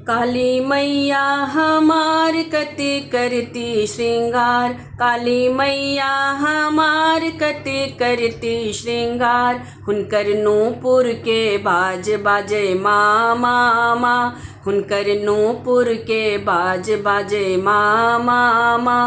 काली मैया हमार कते करती श्रृंगार, काली मैया हमार कते करती श्रृंगार। हुनकर नूपुर के बाज बाजे मामा मा, हुनकर नूपुर के बाज बाजे मामा मा।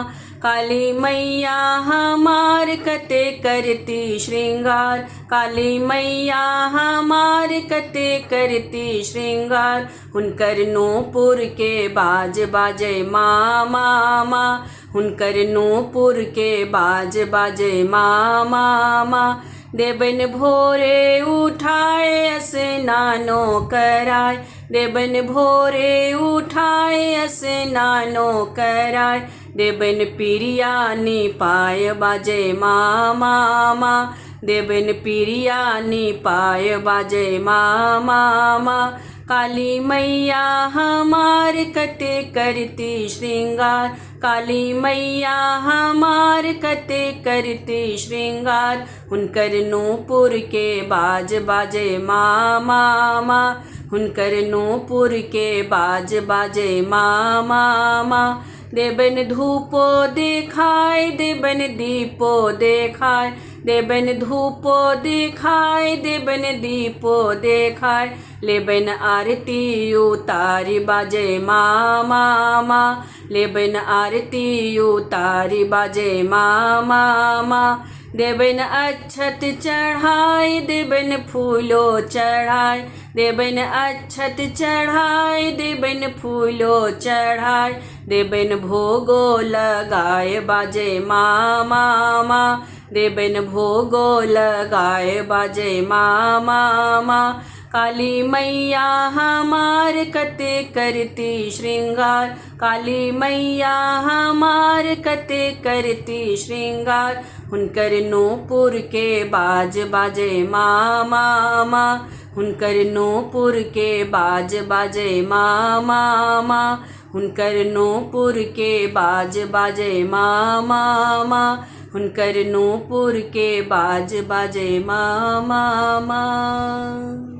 काली मैया हमार कते करती श्रृंगार, काली मैया हमार कते करती श्रृंगार। हुनकर नूपुर के बाज बाजे मामा मा, हुनकर नूपुर के बाज बाजे मामा मा। देबन भोरे उठाए स्नानो कराय, देबन भोरे उठाए स्नानो कराय। देबन पिरिया निपाय बाजे मामा मा, देबन पिरिया निपाय बाजे मामा मा। काली मैया हमार कते करती श्रृंगार, काली मैया हमार कते करती श्रृंगार। हुनकर नूपुर के बाज बाजे मामा मा, हुनकर नूपुर के बाज बाजे मामा मा। देबन धूपो देखाय, देबन दीपो देखाय, देबन धूपो देखाय, देबन दीपो देखाय। लेबन आरती उतारी बाजे मामा मा, लेबन आरती उतारी बाजे मामा मा। देबन अक्षत चढ़ाए, देबन फूलो चढ़ाए, देबन अक्षत चढ़ाए, देबन फूलो चढ़ाए। देबन भोगो लगाए बाजे मामा मा, देबन भोगो लगाए बाजे मामा मा। काली मैया हमार कते करती श्रृंगार, काली मैया हमार कते करती श्रृंगार। हुनकर नूपुर के बाज बाजे मामा मा, हुनकर नूपुर के बाज बाजे मामा मा। हुनकर नूपुर के बाज बाजे मामा मा, हुनकर नूपुर के बाज बाजे मामा मा।